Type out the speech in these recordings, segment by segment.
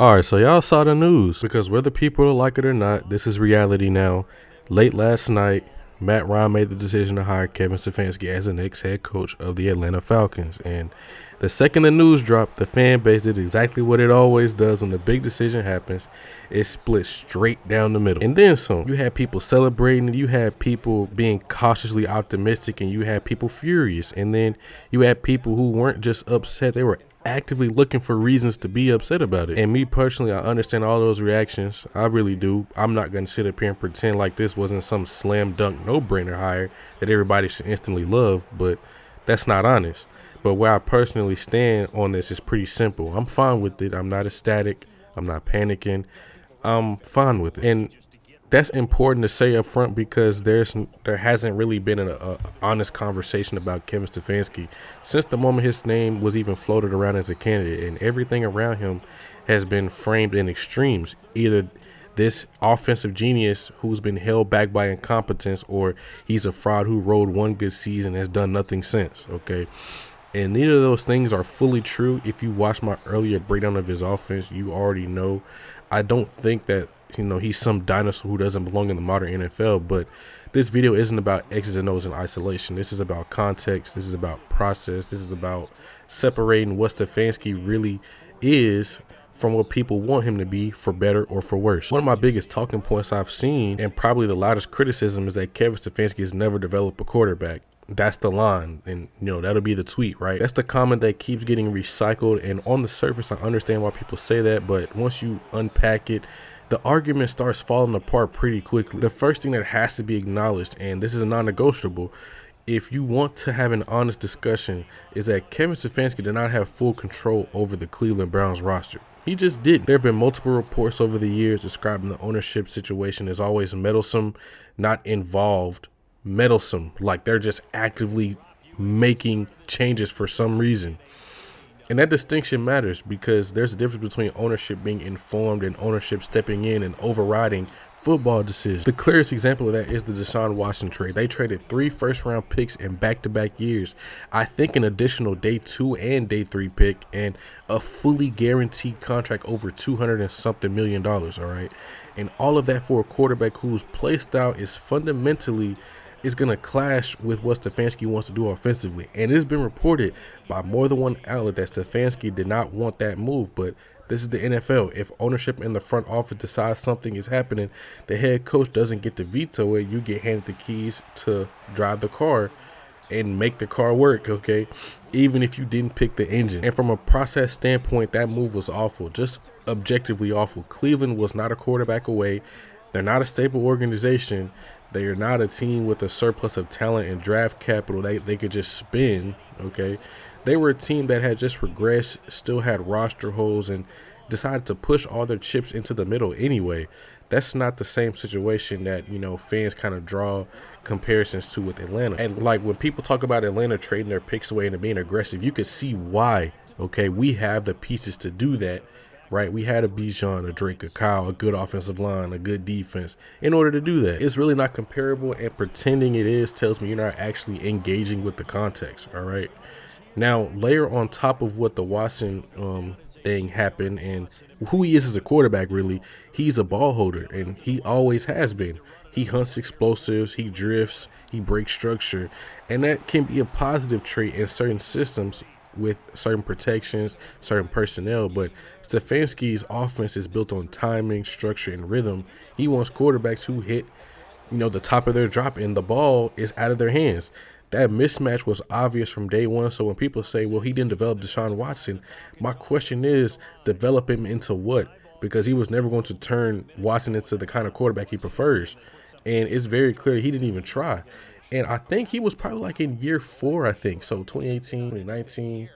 Alright, so y'all saw the news because whether people like it or not, this is reality now. Late last night, Matt Ryan made the decision to hire Kevin Stefanski as the next head coach of the Atlanta Falcons. And the second the news dropped, the fan base did exactly what it always does when the big decision happens. It split straight down the middle. And then some. You had people celebrating, you had people being cautiously optimistic, and you had people furious. And then you had people who weren't just upset, they were actively looking for reasons to be upset about it. And me personally, I understand all those reactions. I really do. I'm not going to sit up here and pretend like this wasn't some slam dunk no-brainer hire that everybody should instantly love, but that's not honest. But where I personally stand on this is pretty simple. I'm fine with it. I'm not ecstatic. I'm not panicking. I'm fine with it. And that's important to say up front because there hasn't really been an honest conversation about Kevin Stefanski since the moment his name was even floated around as a candidate, and everything around him has been framed in extremes. Either this offensive genius who's been held back by incompetence, or he's a fraud who rode one good season and has done nothing since. Okay. And neither of those things are fully true. If you watch my earlier breakdown of his offense, you already know. I don't think that he's some dinosaur who doesn't belong in the modern NFL, but this video isn't about X's and O's in isolation. This is about context. This is about process. This is about separating what Stefanski really is from what people want him to be, for better or for worse. One of my biggest talking points I've seen, and probably the loudest criticism, is that Kevin Stefanski has never developed a quarterback. That's the line, and that'll be the tweet, right? That's the comment that keeps getting recycled, and on the surface I understand why people say that, but once you unpack it, the argument starts falling apart pretty quickly. The first thing that has to be acknowledged, and this is a non-negotiable, if you want to have an honest discussion, is that Kevin Stefanski did not have full control over the Cleveland Browns roster. He just didn't. There have been multiple reports over the years describing the ownership situation as always meddlesome, not involved. Meddlesome, like they're just actively making changes for some reason. And that distinction matters because there's a difference between ownership being informed and ownership stepping in and overriding football decisions. The clearest example of that is the Deshaun Watson trade. They traded 3 first-round picks in back-to-back years. I think an additional day 2 and day 3 pick and a fully guaranteed contract over $200 and something million. All right, and all of that for a quarterback whose play style is fundamentally going to clash with what Stefanski wants to do offensively. And it's been reported by more than one outlet that Stefanski did not want that move, but this is the NFL. If ownership in the front office decides something is happening, the head coach doesn't get to veto it. You get handed the keys to drive the car and make the car work, okay? Even if you didn't pick the engine. And from a process standpoint, that move was awful, just objectively awful. Cleveland was not a quarterback away. They're not a stable organization. They are not a team with a surplus of talent and draft capital they could just spend, okay? They were a team that had just regressed, still had roster holes, and decided to push all their chips into the middle anyway. That's not the same situation that, fans kind of draw comparisons to with Atlanta. And like when people talk about Atlanta trading their picks away and being aggressive, you could see why, okay? We have the pieces to do that. Right, we had a Bijan, a Drake, a Kyle, a good offensive line, a good defense in order to do that. It's really not comparable, and pretending it is tells me you're not actually engaging with the context. All right, now layer on top of what the Watson thing happened and who he is as a quarterback. Really, he's a ball holder, and he always has been. He hunts explosives, he drifts, he breaks structure, and that can be a positive trait in certain systems with certain protections, certain personnel. But Stefanski's offense is built on timing, structure, and rhythm. He wants quarterbacks who hit, the top of their drop and the ball is out of their hands. That mismatch was obvious from day one. So when people say, well, he didn't develop Deshaun Watson, my question is, develop him into what? Because he was never going to turn Watson into the kind of quarterback he prefers. And it's very clear he didn't even try. And I think he was probably like in year 4, I think. So 2018, 2019,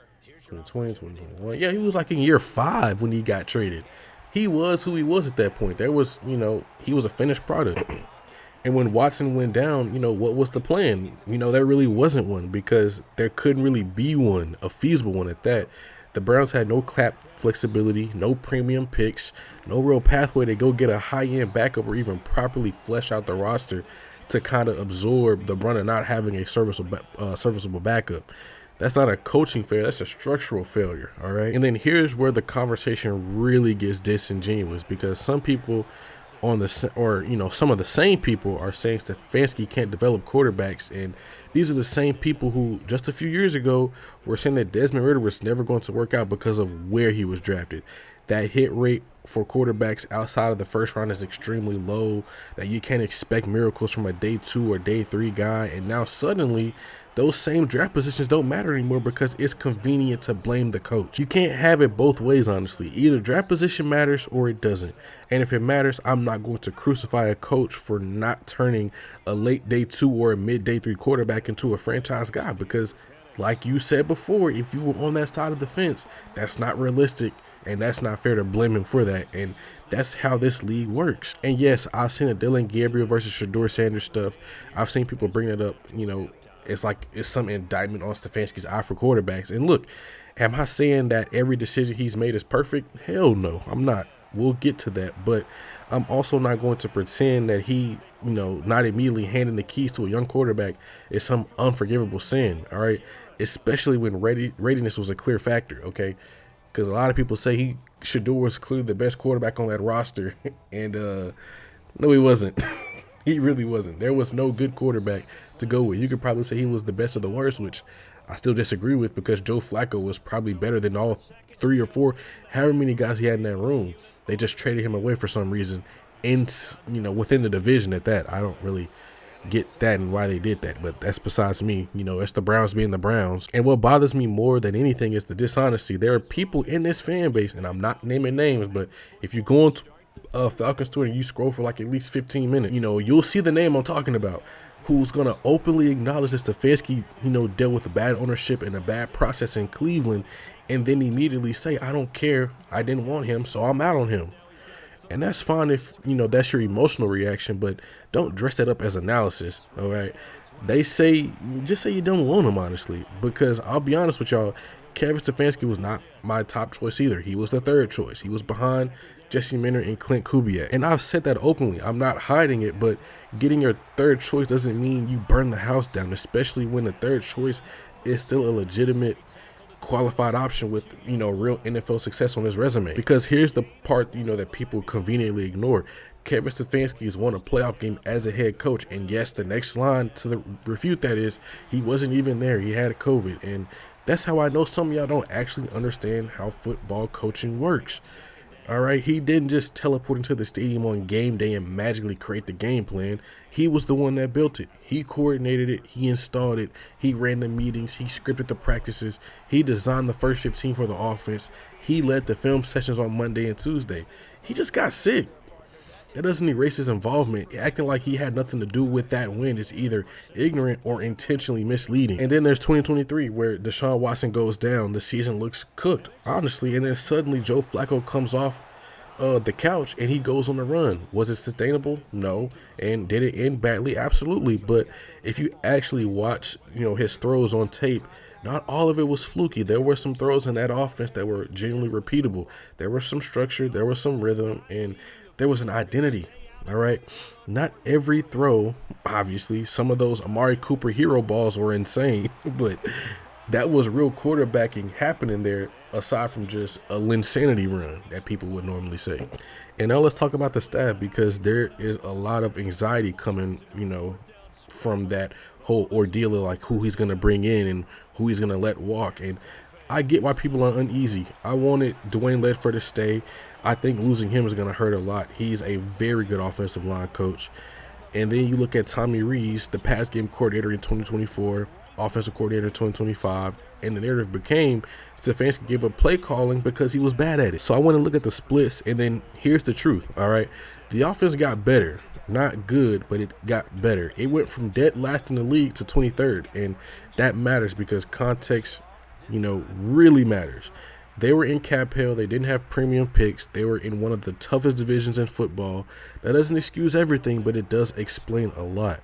2020, 2021. Yeah, he was like in year 5 when he got traded. He was who he was at that point. There was, he was a finished product. And when Watson went down, what was the plan? There really wasn't one because there couldn't really be one, a feasible one at that. The Browns had no cap flexibility, no premium picks, no real pathway to go get a high-end backup or even properly flesh out the roster to kind of absorb the brunt of not having a serviceable backup. That's not a coaching failure. That's a structural failure. All right. And then here's where the conversation really gets disingenuous, because some people on the, or some of the same people are saying Stefanski can't develop quarterbacks, and these are the same people who just a few years ago were saying that Desmond Ridder was never going to work out because of where he was drafted. That hit rate for quarterbacks outside of the first round is extremely low, that you can't expect miracles from a day 2 or day 3 guy. And now suddenly those same draft positions don't matter anymore because it's convenient to blame the coach. You can't have it both ways, honestly. Either draft position matters or it doesn't. And if it matters, I'm not going to crucify a coach for not turning a late day 2 or a mid day 3 quarterback into a franchise guy, because like you said before, if you were on that side of the fence, that's not realistic. And that's not fair to blame him for that. And that's how this league works. And yes, I've seen the Dylan Gabriel versus Shedeur Sanders stuff. I've seen people bring it up. It's like it's some indictment on Stefanski's eye for quarterbacks. And look, am I saying that every decision he's made is perfect? Hell no, I'm not. We'll get to that. But I'm also not going to pretend that he, not immediately handing the keys to a young quarterback is some unforgivable sin. All right. Especially when readiness was a clear factor. Okay. Because a lot of people say Shedeur was clearly the best quarterback on that roster. And no, he wasn't. He really wasn't. There was no good quarterback to go with. You could probably say he was the best of the worst, which I still disagree with, because Joe Flacco was probably better than all 3 or 4, however many guys he had in that room. They just traded him away for some reason, and within the division at that. I don't really get that and why they did that, but that's besides me. It's the Browns being the Browns. And what bothers me more than anything is the dishonesty. There are people in this fan base, and I'm not naming names, but if you go on to Falcons Twitter and you scroll for like at least 15 minutes, you'll see the name I'm talking about, who's going to openly acknowledge that Stefanski, dealt with a bad ownership and a bad process in Cleveland, and then immediately say, I don't care, I didn't want him, so I'm out on him. And that's fine if, that's your emotional reaction, but don't dress that up as analysis, all right? Just say you don't want him, honestly, because I'll be honest with y'all, Kevin Stefanski was not my top choice either. He was the 3rd choice. He was behind Jesse Minter and Clint Kubiak. And I've said that openly. I'm not hiding it, but getting your 3rd choice doesn't mean you burn the house down, especially when the 3rd choice is still a legitimate qualified option with real NFL success on his resume. Because here's the part that people conveniently ignore. Kevin Stefanski has won a playoff game as a head coach, and yes, the next line to refute that is he wasn't even there. He had COVID, and that's how I know some of y'all don't actually understand how football coaching works. All right, he didn't just teleport into the stadium on game day and magically create the game plan. He was the one that built it. He coordinated it. He installed it. He ran the meetings. He scripted the practices. He designed the first 15 for the offense. He led the film sessions on Monday and Tuesday. He just got sick. That doesn't erase his involvement. Acting like he had nothing to do with that win is either ignorant or intentionally misleading. And then there's 2023, where Deshaun Watson goes down. The season looks cooked, honestly. And then suddenly Joe Flacco comes off the couch and he goes on the run. Was it sustainable? No. And did it end badly? Absolutely. But if you actually watch, his throws on tape, not all of it was fluky. There were some throws in that offense that were genuinely repeatable. There was some structure. There was some rhythm. And there was an identity, all right? Not every throw, obviously. Some of those Amari Cooper hero balls were insane, but that was real quarterbacking happening there, aside from just a Linsanity run that people would normally say. And now let's talk about the staff, because there is a lot of anxiety coming, from that whole ordeal of like who he's going to bring in and who he's going to let walk. And I get why people are uneasy. I wanted Dwayne Ledford to stay. I think losing him is going to hurt a lot. He's a very good offensive line coach. And then you look at Tommy Rees, the pass game coordinator in 2024, offensive coordinator in 2025, and the narrative became Stefanski gave up play calling because he was bad at it. So I want to look at the splits, and then here's the truth, all right? The offense got better. Not good, but it got better. It went from dead last in the league to 23rd, and that matters because context really matters. They were in cap hell. They didn't have premium picks. They were in one of the toughest divisions in football. That doesn't excuse everything, but it does explain a lot.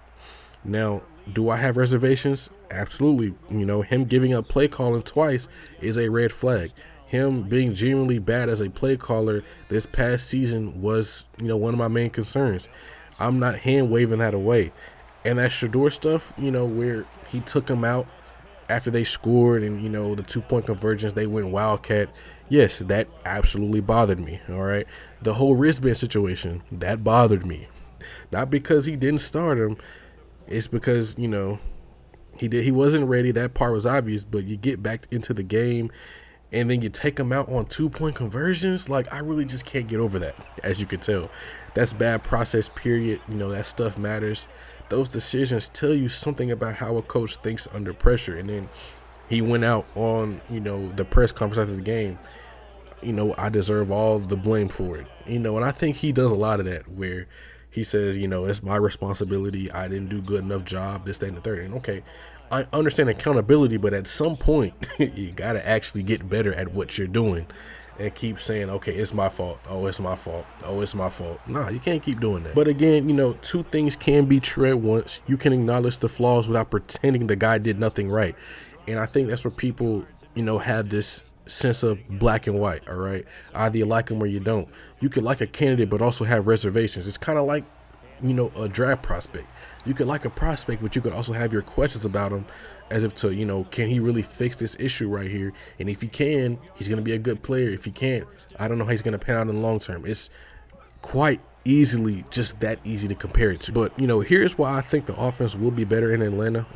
Now, do I have reservations? Absolutely. Him giving up play calling twice is a red flag. Him being genuinely bad as a play caller this past season was, one of my main concerns. I'm not hand waving that away. And that Shedeur stuff, where he took him out after they scored and, the 2-point convergence, they went Wildcat. Yes, that absolutely bothered me. All right. The whole wristband situation, that bothered me. Not because he didn't start him. It's because, he wasn't ready. That part was obvious, but you get back into the game and then you take him out on 2-point conversions. Like, I really just can't get over that, as you can tell. That's bad process, period. That stuff matters. Those decisions tell you something about how a coach thinks under pressure. And then he went out on, the press conference after the game. I deserve all the blame for it. And I think he does a lot of that where he says, it's my responsibility. I didn't do good enough job, this, that, and the third. And okay, I understand accountability, but at some point, you got to actually get better at what you're doing and keep saying, okay, it's my fault. Oh, it's my fault. Oh, it's my fault. Nah, you can't keep doing that. But again, two things can be true at once. You can acknowledge the flaws without pretending the guy did nothing right. And I think that's where people, have this sense of black and white, all right? Either you like them or you don't. You could like a candidate but also have reservations. It's kind of like, a draft prospect. You could like a prospect, but you could also have your questions about him as if to, can he really fix this issue right here? And if he can, he's going to be a good player. If he can't, I don't know how he's going to pan out in the long term. It's quite easily just that easy to compare it to. But, here's why I think the offense will be better in Atlanta.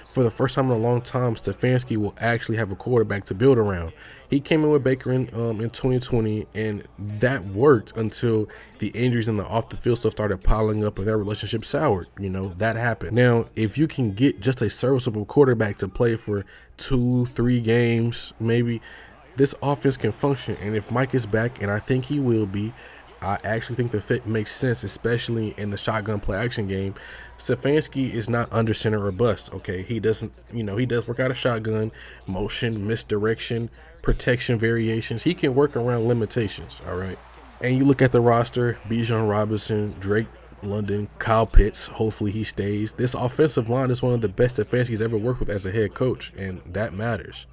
For the first time in a long time, Stefanski will actually have a quarterback to build around. He came in with Baker in 2020, and that worked until the injuries and the off-the-field stuff started piling up and their relationship soured. That happened. Now, if you can get just a serviceable quarterback to play for 2-3 games, maybe, this offense can function. And if Mike is back, and I think he will be, I actually think the fit makes sense, especially in the shotgun play action game. Stefanski is not under center or bust, okay? He doesn't, he does work out a shotgun, motion, misdirection, protection variations. He can work around limitations, all right? And you look at the roster, Bijan Robinson, Drake London, Kyle Pitts, hopefully he stays. This offensive line is one of the best Stefanski's ever worked with as a head coach, and that matters.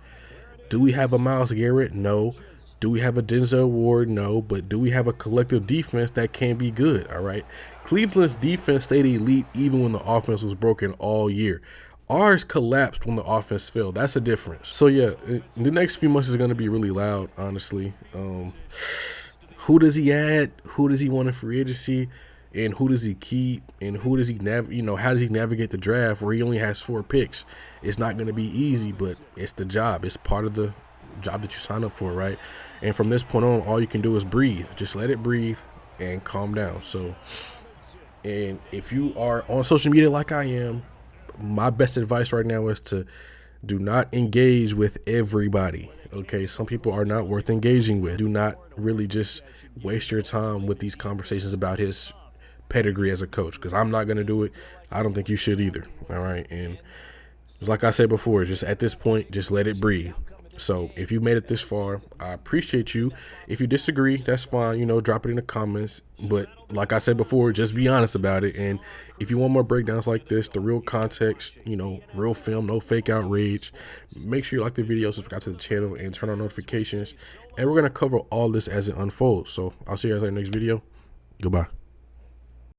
Do we have a Myles Garrett? No. Do we have a Denzel Ward? No. But do we have a collective defense that can be good? All right. Cleveland's defense stayed elite even when the offense was broken all year. Ours collapsed when the offense failed. That's a difference. So, yeah, the next few months is going to be really loud, honestly. Who does he add? Who does he want in free agency? And who does he keep? And who does he how does he navigate the draft where he only has 4 picks? It's not going to be easy, but it's the job. It's part of the job that you sign up for, right? And from this point on, all you can do is breathe. Just let it breathe and calm down. So, and if you are on social media like I am, my best advice right now is to do not engage with everybody. Okay, some people are not worth engaging with. Do not really just waste your time with these conversations about his pedigree as a coach, because I'm not going to do it. I don't think you should either. All right. And like I said before, just at this point, just let it breathe. So if you made it this far, I appreciate you. If you disagree, that's fine. Drop it in the comments. But like I said before, just be honest about it. And if you want more breakdowns like this, the real context, real film, no fake outrage, make sure you like the video, subscribe to the channel, and turn on notifications. And we're going to cover all this as it unfolds. So I'll see you guys in the next video. Goodbye.